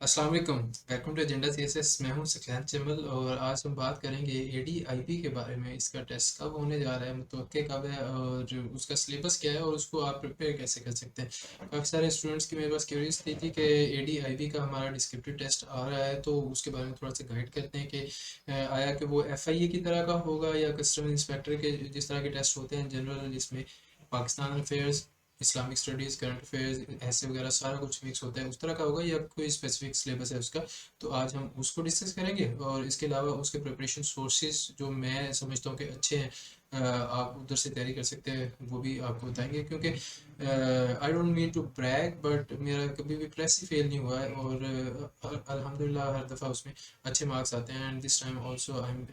अस्सलाम वालेकुम। Welcome to agenda CSS. मैं हूं सफियान चमल और आज हम बात करेंगे एडीआईपी के बारे में। इसका टेस्ट कब होने जा रहा है, मुतवक्के कब है और उसका सिलेबस क्या है और उसको आप प्रिपेयर कैसे कर सकते हैं। काफ़ी सारे स्टूडेंट्स की मेरे पास क्यूरियस थी कि एडीआईपी का हमारा डिस्क्रिप्टिव टेस्ट आ रहा है, तो उसके बारे में थोड़ा सा गाइड करते हैं कि आया कि वो एफआईए की तरह का होगा या कस्टम इंस्पेक्टर के जिस तरह के टेस्ट होते हैं जनरल, जिसमें Pakistan affairs, Islamic studies, current affairs ऐसे वगैरह सारा कुछ मिक्स होता है, उस तरह का होगा या कोई स्पेसिफिक सिलेबस है उसका। तो आज हम उसको डिस्कस करेंगे और इसके अलावा उसके प्रिपरेशन सोर्सेज जो मैं समझता हूँ कि अच्छे हैं, आप उधर से तैयारी कर सकते हैं, वो भी आपको बताएंगे। क्योंकि I don't mean to brag, but मेरा कभी भी प्रेस ही फेल नहीं हुआ है और अल्हम्दुलिल्लाह हर दफ़ा उसमें अच्छे मार्क्स आते हैं। And this time also I am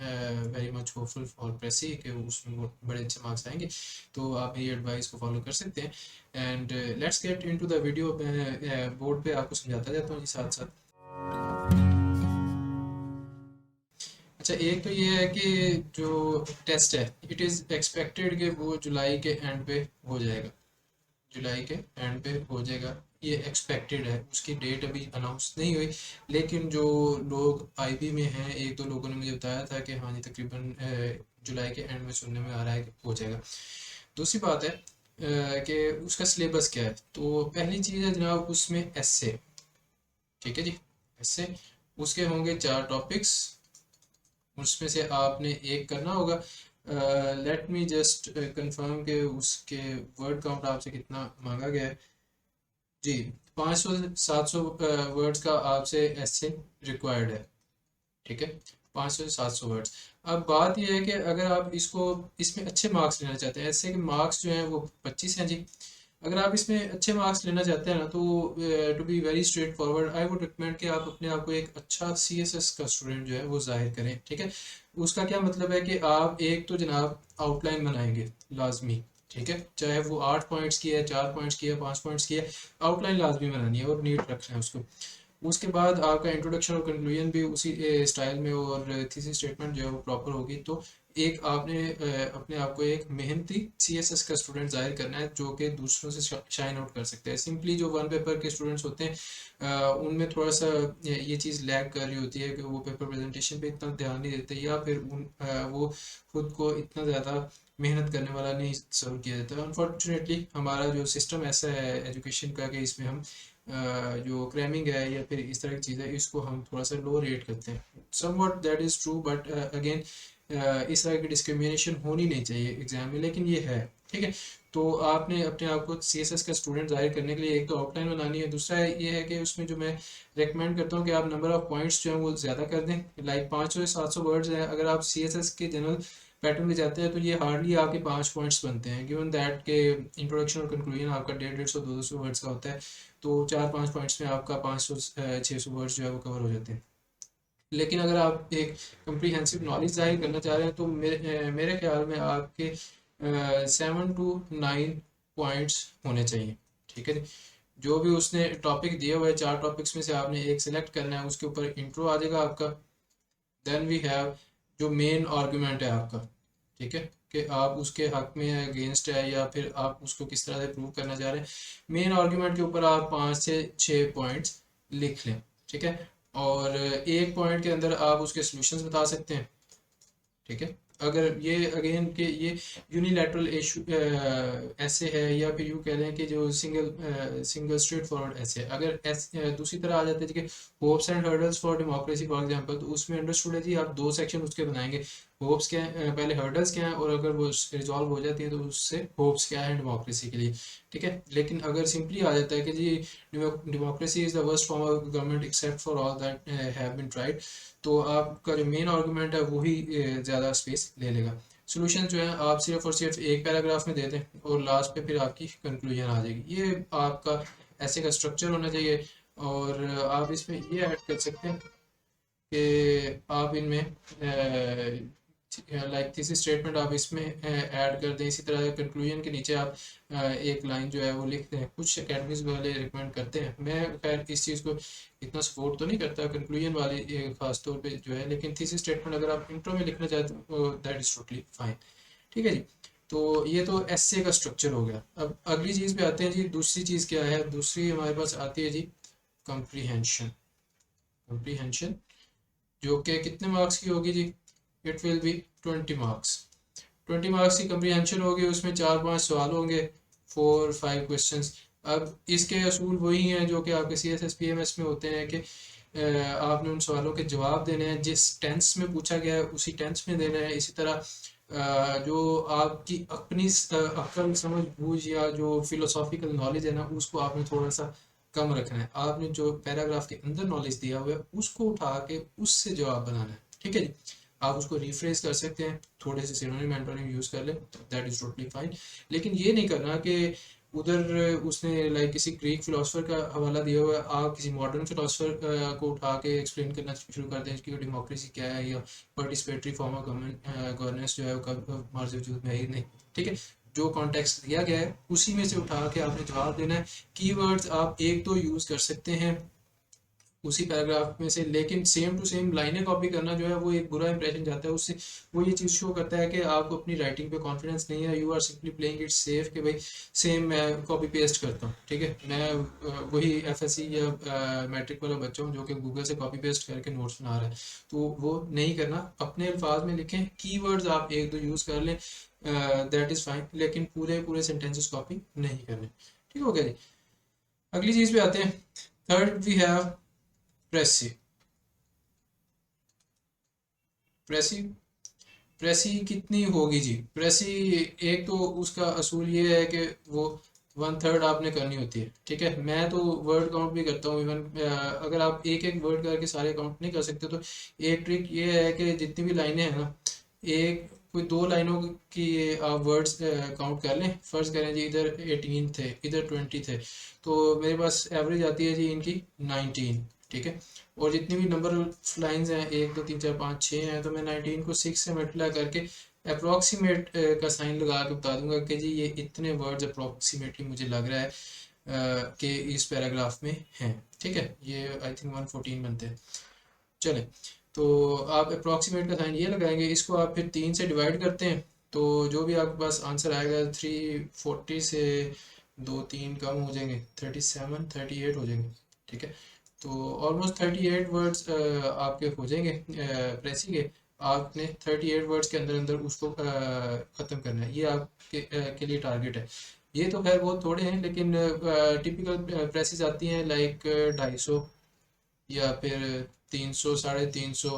very much hopeful for precis कि उसमें वो बड़े अच्छे मार्क्स आएंगे। तो आप मेरी एडवाइस को फॉलो कर सकते हैं। And let's get into the video. मैं बोर्ड पे आपको समझाता जाता हूँ जी साथ साथ। अच्छा, एक तो ये है कि जो टेस्ट है इट इज़ एक्सपेक्टेड कि वो जुलाई के एंड पे हो जाएगा। जुलाई के एंड पे हो जाएगा, ये एक्सपेक्टेड है। उसकी डेट अभी अनाउंस नहीं हुई, लेकिन जो लोग आईबी में हैं, एक दो लोगों ने मुझे बताया था कि हाँ जी तकरीबन जुलाई के एंड में सुनने में आ रहा है कि हो जाएगा। दूसरी बात है कि उसका सिलेबस क्या है। तो पहली चीज़ है जनाब उसमें एस्से। ठीक है जी, एस्से उसके होंगे 4 टॉपिक्स, उसमें से आपने एक करना होगा। लेट मी जस्ट कंफर्म कि उसके वर्ड काउंट आपसे कितना मांगा गया है जी। 500 से 700 वर्ड्स का आपसे एस्से रिक्वायर्ड है। ठीक है, 500 से 700 वर्ड्स। अब बात यह है कि अगर आप इसको इसमें अच्छे मार्क्स लेना चाहते हैं, ऐसे कि मार्क्स जो हैं वो 25 हैं जी। अगर आप इसमें अच्छे मार्क्स लेना चाहते हैं ना, तो to be very straightforward I would recommend कि आप अपने आप को एक अच्छा सीएसएस का स्टूडेंट जो है वो जाहिर करें। ठीक है, उसका क्या मतलब है कि आप एक तो जनाब आउटलाइन बनाएंगे लाजमी। ठीक है, चाहे वो 8 पॉइंट्स की है, 4 पॉइंट्स की है, 5 पॉइंट्स की है, आउटलाइन लाजमी बनानी है और नीट रखना है उसको। उसके बाद आपका इंट्रोडक्शन और कंक्लूजन भी उसी स्टाइल में और थीसिस स्टेटमेंट जो है वो प्रॉपर होगी। तो एक आपने अपने आप को एक मेहनती सीएसएस का स्टूडेंट जाहिर करना है जो कि दूसरों से शाइन आउट कर सकते हैं। सिंपली जो वन पेपर के स्टूडेंट्स होते हैं उनमें थोड़ा सा ये चीज़ लैग कर रही होती है कि वो पेपर प्रेजेंटेशन पे इतना ध्यान नहीं देते, या फिर वो खुद को इतना ज़्यादा मेहनत करने वाला नहीं सर्व किया जाता। अनफॉर्चुनेटली हमारा जो सिस्टम ऐसा है एजुकेशन का कि इसमें हम जो क्रैमिंग है या फिर इस तरह की चीज़ है, इसको हम थोड़ा सा लो रेट करते हैं। Somewhat that is true, but again इस तरह की डिस्क्रिमिनेशन होनी नहीं चाहिए एग्जाम में, लेकिन ये है। ठीक है, तो आपने अपने आप को सीएसएस का स्टूडेंट जाहिर करने के लिए एक तो आउटलाइन बनानी है। दूसरा ये है कि उसमें जो मैं रेकमेंड करता हूँ कि आप नंबर ऑफ पॉइंट्स जो हैं वो ज़्यादा कर दें। लाइक 500 से 700 वर्ड्स हैं, अगर आप सीएसएस के जनरल पैटर्न में जाते हैं तो ये हार्डली आपके 5 पॉइंट्स बनते हैं, गिवन दैट के इंट्रोडक्शन और कंक्लूजन आपका 150-150 200 वर्ड्स का होता है। तो 4-5 पॉइंट्स में आपका 500-600 वर्ड्स जो है वो कवर हो जाते हैं। लेकिन अगर आप एक कम्प्रीहेंसिव नॉलेज जाहिर करना चाह रहे हैं तो मेरे ख्याल में आपके 7 to 9 पॉइंट्स होने चाहिए। ठीक है जी, जो भी उसने टॉपिक दिए हुए 4 टॉपिक्स में से आपने एक सिलेक्ट करना है, उसके ऊपर इंट्रो आ जाएगा आपका। देन वी हैव जो मेन आर्गुमेंट है आपका। ठीक है, कि आप उसके हक में है, अगेंस्ट है, या फिर आप उसको किस तरह से प्रूव करना चाह रहे हैं। मेन आर्गुमेंट के ऊपर आप 5 से 6 पॉइंट्स लिख लें। ठीक है, और एक पॉइंट के अंदर आप उसके सॉल्यूशंस बता सकते हैं। ठीक है, अगर ये अगेन के ये यूनिलैटरल इशू ऐसे है, या फिर यूँ कह लें कि जो सिंगल स्ट्रेट फॉरवर्ड ऐसे, अगर दूसरी तरह आ जाता है कि hopes and hurdles for democracy for example, तो उसमें अंडरस्टूड है जी, आप 2 सेक्शन उसके बनाएंगे। होप्स क्या है, पहले हर्डल्स क्या है, और अगर वो रिजॉल्व हो जाती है तो उससे होप्स क्या है डेमोक्रेसी के लिए। ठीक है, लेकिन अगर सिंपली आ जाता है कि जी democracy is the worst form of government except for all that have been tried, तो आपका जो मेन आर्गुमेंट है वही ज़्यादा स्पेस ले लेगा। सोल्यूशन जो है आप सिर्फ और सिर्फ एक पैराग्राफ में दे दें और लास्ट पे फिर आपकी कंक्लूजन आ जाएगी। ये आपका ऐसे का स्ट्रक्चर होना चाहिए। और आप इसमें ये ऐड कर सकते हैं कि आप इनमें लाइक थीसिस स्टेटमेंट आप इसमें ऐड कर दें। इसी तरह कंक्लूजन के नीचे आप एक लाइन जो है वो लिख दें। कुछ अकेडमीज वाले रिकमेंड करते हैं, मैं खैर इस चीज़ को इतना सपोर्ट तो नहीं करता कंक्लूजन वाले खास तौर पे जो है, लेकिन थीसिस स्टेटमेंट अगर आप इंट्रो में लिखना चाहते हो दैट इज़ टोटली फाइन। ठीक है जी, तो ये तो एसए का स्ट्रक्चर हो गया। अब अगली चीज़ पे आते हैं जी। दूसरी चीज़ क्या है, दूसरी हमारे पास आती है जी कंप्रीहेंशन। कम्प्रीहेंशन, जो कि कितने मार्क्स की होगी जी, it will be 20 marks. 20 marks की कम्प्रीहेंशन होगी, उसमें 4-5 सवाल होंगे, 4-5 क्वेश्चंस। अब इसके असूल वही हैं जो कि आपके CSSPMS में होते हैं कि आपने उन सवालों के जवाब देने हैं, जिस टेंस में पूछा गया है उसी टेंस में देना है। इसी तरह जो आपकी अपनी अक्ल समझ बूझ या जो फिलोसॉफिकल नॉलेज है ना, उसको आपने थोड़ा सा कम रखना है। आपने जो पैराग्राफ के अंदर नॉलेज दिया हुआ है उसको उठा के उससे जवाब बनाना है, ठीक है जी। आप उसको रिफ्रेश कर सकते हैं, थोड़े से सिनोनिम एंटोनिम यूज कर ले, दैट इज टोटली फाइन। लेकिन ये नहीं करना कि उधर उसने लाइक किसी ग्रीक फिलोसफर का हवाला दिया हुआ है, आप किसी मॉडर्न फिलोसफर को उठा के एक्सप्लेन करना शुरू कर दें कि डेमोक्रेसी क्या है या पार्टिसिपेटरी फॉर्म ऑफ गवर्नेंस जो है वो कब हमारे वजूद में है ही नहीं, ठीक है। जो कॉन्टेक्स्ट दिया गया है उसी में से उठा के आपने जवाब देना है। कीवर्ड्स आप एक दो यूज कर सकते हैं उसी पैराग्राफ में से, लेकिन सेम टू सेम लाइनें कॉपी करना जो है वो एक बुरा इंप्रेशन जाता है उससे। वो ये चीज़ शो करता है कि आपको अपनी राइटिंग पे कॉन्फिडेंस नहीं है, you are simply playing it safe कि भाई सेम मैं कॉपी पेस्ट करता हूँ, ठीक है। मैं वही FSC या मैट्रिक वाला बच्चा हूँ जो कि गूगल से कॉपी पेस्ट करके नोट्स बना रहा है, तो वो नहीं करना। अपने अल्फाज में लिखें, कीवर्ड्स आप एक दो यूज़ कर लें, दैट इज़ फाइन, लेकिन पूरे पूरे सेंटेंसेस कॉपी नहीं करने, ठीक हो गया जी। अगली चीज़ पे आते हैं। Third we have precis. Precis precis कितनी होगी जी? प्रेसी एक तो उसका असूल ये है कि वो 1/3 आपने करनी होती है, ठीक है। मैं तो वर्ड काउंट भी करता हूँ इवन, अगर आप एक एक वर्ड करके सारे काउंट नहीं कर सकते तो एक ट्रिक ये है कि जितनी भी लाइनें हैं ना, एक कोई दो लाइनों की आप वर्ड्स काउंट कर लें। फर्ज करें जी इधर 18 थे, इधर 20 थे, तो मेरे पास एवरेज आती है जी इनकी 19, ठीक है। और जितनी भी नंबर ऑफ लाइंस हैं, 1 2 3 4 5 6 हैं, तो मैं 19 को 6 से मल्टीप्लाई करके अप्रोक्सीमेट का साइन लगा के बता दूंगा कि जी ये इतने वर्ड्स अप्रोक्सीमेटली मुझे लग रहा है कि इस पैराग्राफ में हैं, ठीक है। ये आई थिंक 114 बनते हैं। चले, तो आप अप्रोक्सीमेट का साइन ये लगाएंगे, इसको आप फिर 3 से डिवाइड करते हैं, तो जो भी आपके पास आंसर आएगा 340 से 2 3 कम हो जाएंगे, 37 38 हो जाएंगे, ठीक है। तो ऑलमोस्ट 38 वर्ड्स आपके हो जाएंगे प्रेसी के। आपने 38 वर्ड्स के अंदर अंदर उसको ख़त्म करना है, ये आपके के लिए टारगेट है। ये तो खैर बहुत थोड़े हैं, लेकिन टिपिकल प्रेसेस आती हैं लाइक 250 या फिर 300 350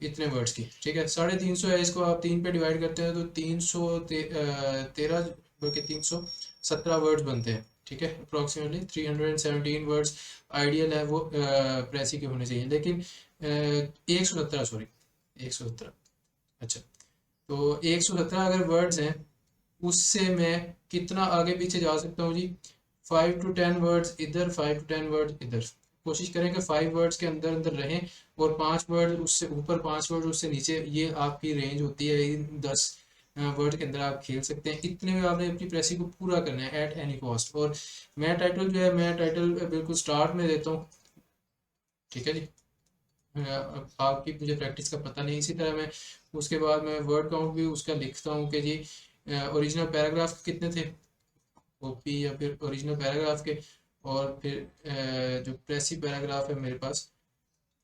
इतने वर्ड्स की, ठीक है। 350 है, इसको आप 3 पे डिवाइड करते हैं तो 313 बल्कि 317 वर्ड्स बनते हैं, ठीक है। अप्रोक्सीमेटली 317 वर्ड्स आइडियल है वो प्रेसी के होने चाहिए, लेकिन 117, सॉरी 117, अच्छा। तो 117 अगर वर्ड्स हैं, उससे मैं कितना आगे पीछे जा सकता हूँ जी? 5 to 10 वर्ड्स इधर, 5 to 10 वर्ड्स इधर। कोशिश करें कि 5 वर्ड्स के अंदर अंदर रहें, और 5 वर्ड उससे ऊपर, 5 वर्ड उससे नीचे, ये आपकी रेंज होती है। इन 10 वर्ड के अंदर आप खेल सकते हैं। इतने में आपने अपनी प्रेसी को पूरा करना है एट एनी कॉस्ट। और मैं टाइटल जो है, मैं टाइटल बिल्कुल स्टार्ट में देता हूँ, ठीक है जी। आपकी मुझे प्रैक्टिस का पता नहीं, इसी तरह मैं उसके बाद मैं वर्ड काउंट भी उसका लिखता हूँ कि जी ओरिजिनल पैराग्राफ कितने थे, कॉपी या फिर ओरिजिनल पैराग्राफ के, और फिर जो प्रेसी पैराग्राफ है मेरे पास,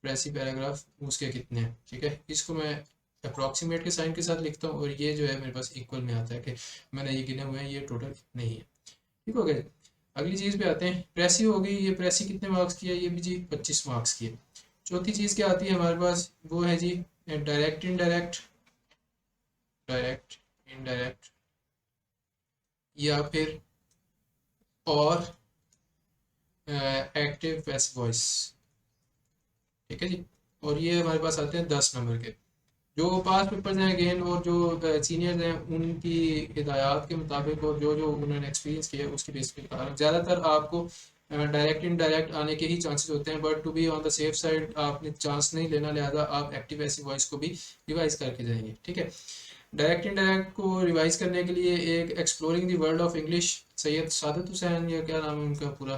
प्रेसी पैराग्राफ उसके कितने हैं, ठीक है। इसको मैं अप्रॉक्सीमेट के साइन के साथ लिखता हूँ, और ये जो है मेरे पास इक्वल में आता है कि मैंने ये गिने हुए हैं, ये टोटल नहीं है, ठीक हो गया। अगली चीज़ पे आते हैं। प्रेसी हो गई, ये प्रेसी कितने मार्क्स की है? ये भी जी 25 मार्क्स की है। चौथी चीज़ क्या आती है हमारे पास? वो है जी डायरेक्ट इनडायरेक्ट, डायरेक्ट इनडायरेक्ट, या फिर और एक्टिव पैसिव वॉइस, ठीक है जी। और ये हमारे पास आते हैं 10 नंबर के। जो पास पेपर्स हैं अगेन, और जो सीनियर्स हैं उनकी हिदायत के मुताबिक, और जो जो उन्होंने एक्सपीरियंस किया है उसकी बेस पे बता रहा हूँ। ज़्यादातर आपको डायरेक्ट इनडायरेक्ट आने के ही चांसेस होते हैं, but to be on the safe side आपने चांस नहीं लेना, लिहाजा आप एक्टिव पैसिव वॉइस को भी रिवाइज करके जाएंगे, ठीक है। डायरेक्ट इनडायरेक्ट को रिवाइज करने के लिए एक exploring the world of English, Syed Saadat Hussain या क्या नाम है उनका पूरा,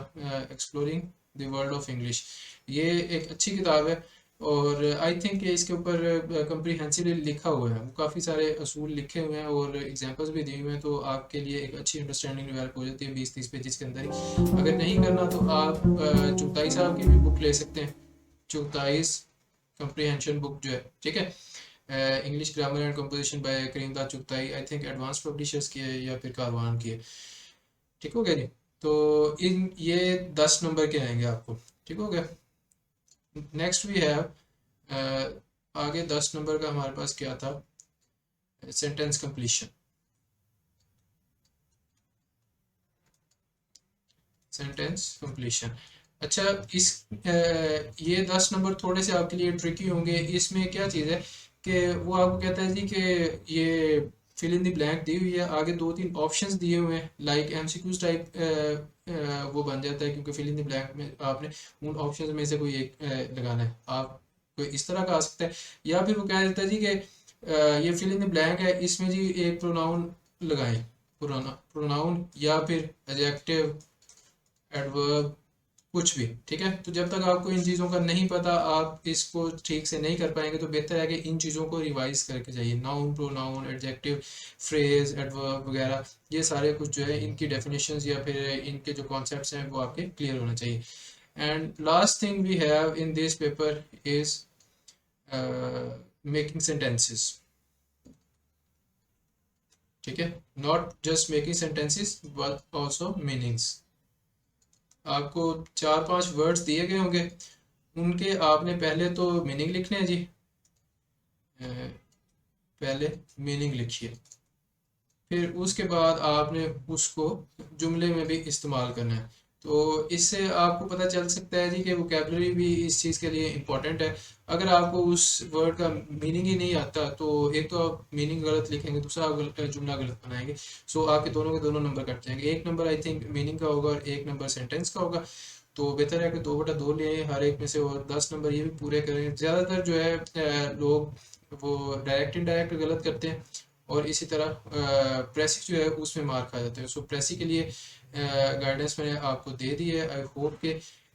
exploring the world of English, ये एक अच्छी किताब है। और आई थिंक इसके ऊपर कम्प्रीहेंसिवली लिखा हुआ है, काफ़ी सारे असूल लिखे हुए हैं और एग्जांपल्स भी दिए हुए हैं, तो आपके लिए एक अच्छी अंडरस्टैंडिंग डेवलप हो जाती है 20-30 पेजेस के अंदर ही। अगर नहीं करना तो आप चुगताई साहब की भी बुक ले सकते हैं, चुगताईस कंप्रीहेंशन बुक जो है, ठीक है, English grammar and composition by Karimdad Chughtai, I think Advance Publishers की है या फिर कारवान की है। ठीक हो गया जी। तो इन ये 10 नंबर के आएंगे आपको। ठीक हो गया। नेक्स्ट वी हैव आगे 10 नंबर का हमारे पास क्या था, सेंटेंस कंप्लीशन। Sentence completion. अच्छा, ये 10 नंबर थोड़े से आपके लिए ट्रिकी होंगे। इसमें क्या चीज़ है कि वो आपको कहता है जी कि ये फिल इन द ब्लैंक दी हुई है, आगे 2-3 ऑप्शंस दिए हुए हैं, लाइक एमसीक्यूज टाइप वो बन जाता है, क्योंकि फिल इन द ब्लैंक में आपने उन ऑप्शंस में से कोई एक लगाना है। आप कोई इस तरह का आ सकता है, या फिर वो कह देता है जी कि ये फिल इन द ब्लैंक है, इसमें जी एक प्रोनाउन लगाएं, प्रोनाउन या फिर एडजेक्टिव, एडवर्ब, कुछ भी। ठीक है, तो जब तक आपको इन चीज़ों का नहीं पता, आप इसको ठीक से नहीं कर पाएंगे, तो बेहतर है कि इन चीज़ों को रिवाइज करके जाइए। Noun, pronoun, adjective, phrase, adverb वगैरह, ये सारे कुछ जो है इनकी डेफिनेशंस या फिर इनके जो कॉन्सेप्ट्स हैं वो आपके क्लियर होना चाहिए। And last thing we have in this paper is making sentences. ठीक है, not just making sentences but also meanings. आपको 4-5 वर्ड्स दिए गए होंगे, उनके आपने पहले तो मीनिंग लिखने हैं जी। पहले मीनिंग लिखिए, फिर उसके बाद आपने उसको जुमले में भी इस्तेमाल करना है। तो इससे आपको पता चल सकता है जी कि वोकेबलरी भी इस चीज़ के लिए इम्पोर्टेंट है। अगर आपको उस वर्ड का मीनिंग ही नहीं आता, तो एक तो आप मीनिंग गलत लिखेंगे, दूसरा आप जुमला गलत बनाएंगे। सो आपके दोनों के दोनों नंबर कट जाएंगे। एक नंबर आई थिंक मीनिंग का होगा और एक नंबर सेंटेंस का होगा। तो बेहतर है कि 2/2 लें हर एक में से, और 10 नंबर ये भी पूरे करें। ज़्यादातर जो है लोग वो डायरेक्ट इनडायरेक्ट गलत करते हैं, और इसी तरह प्रेसी जो है उसमें मार खा जाते हैं। सो प्रेसी के लिए गाइडेंस मैंने आपको दे दी है। आई होप कि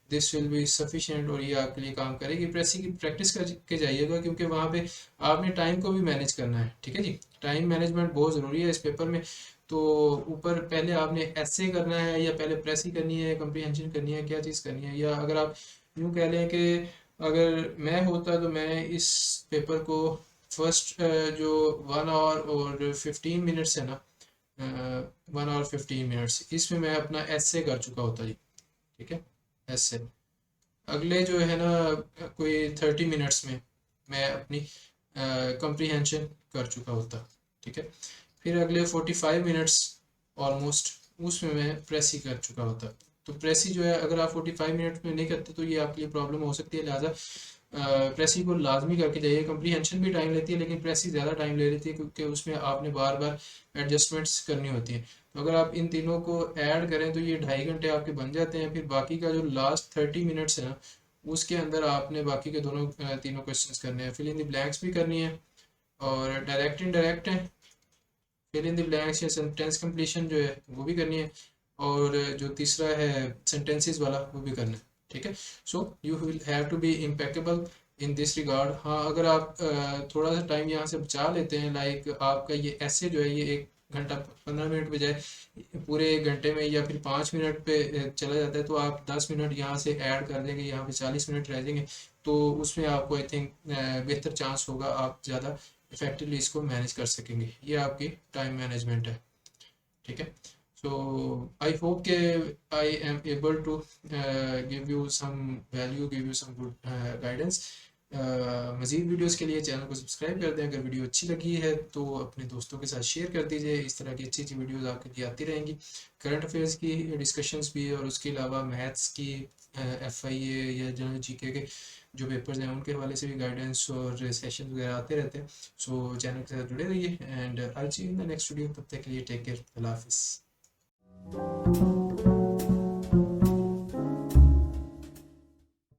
दिस विल बी सफिशिएंट और ये आपके लिए काम करेगी। प्रेसी की प्रैक्टिस करके जाइएगा, क्योंकि वहाँ पे आपने टाइम को भी मैनेज करना है। ठीक है जी, टाइम मैनेजमेंट बहुत ज़रूरी है इस पेपर में। तो ऊपर पहले आपने ऐसे करना है, या पहले प्रेसी करनी है, कंप्रीहेंशन करनी है, क्या चीज़ करनी है। या अगर आप यूँ कह लें कि अगर मैं होता तो मैं इस पेपर को फर्स्ट जो 1 आवर और 15 मिनट्स है ना, 1 आवर 15 मिनट्स, इसमें मैं अपना ऐसे कर चुका होता जी। ठीक है, ऐसे। अगले जो है ना कोई 30 मिनट्स में मैं अपनी कंप्रीहेंशन कर चुका होता। ठीक है, फिर अगले 45 मिनट्स ऑलमोस्ट उसमें मैं प्रेसी कर चुका होता। तो प्रेसी जो है अगर आप 45 मिनट में नहीं करते तो ये आपके लिए प्रॉब्लम हो सकती है। लिहाजा प्रेसी को लाजमी करके जाइए। कंप्रीहेंशन भी टाइम लेती है, लेकिन प्रेसी ज़्यादा टाइम ले लेती है, क्योंकि उसमें आपने बार बार एडजस्टमेंट्स करनी होती हैं। तो अगर आप इन तीनों को ऐड करें तो ये 2.5 घंटे आपके बन जाते हैं। फिर बाकी का जो लास्ट 30 मिनट्स है ना, उसके अंदर आपने बाकी के तीनों क्वेश्चंस करने हैं। फिल इन द ब्लैंक्स भी करनी है, और डायरेक्ट इनडायरेक्ट है, फिल इन द ब्लैंक्स या सेंटेंस कंप्लीशन जो है वो भी करनी है, और जो तीसरा है सेंटेंसेस वाला वो भी करना है। ठीक है, so you will have to be impeccable in this regard. हाँ, अगर आप थोड़ा सा टाइम यहाँ से बचा लेते हैं, लाइक आपका ये ऐसे जो है ये 1 घंटा 15 मिनट बजाय पूरे 1 घंटे में या फिर 5 मिनट पे चला जाता है, तो आप 10 मिनट यहाँ से ऐड कर देंगे, यहाँ पे 40 मिनट रह जाएंगे। तो उसमें आपको आई थिंक बेहतर चांस होगा, आप ज़्यादा इफेक्टिवली इसको मैनेज कर सकेंगे। ये आपकी टाइम मैनेजमेंट है। ठीक है, सो आई होप के I am able to give you some value, give you some good guidance. मज़ीद वीडियोस के लिए चैनल को सब्सक्राइब कर दें। अगर वीडियो अच्छी लगी है तो अपने दोस्तों के साथ शेयर कर दीजिए। इस तरह की अच्छी अच्छी वीडियोस आपके लिए आती रहेंगी। करंट अफेयर्स की डिस्कशंस भी, और उसके अलावा मैथ्स की, FIA या जनरल GK के जो पेपर्स हैं उनके हवाले से भी गाइडेंस और सेशन वगैरह आते रहते हैं। सो चैनल के साथ जुड़े रहिए, and I see you in the next video. तब तक के लिए टेक केयर, अल्लाह हाफिज़।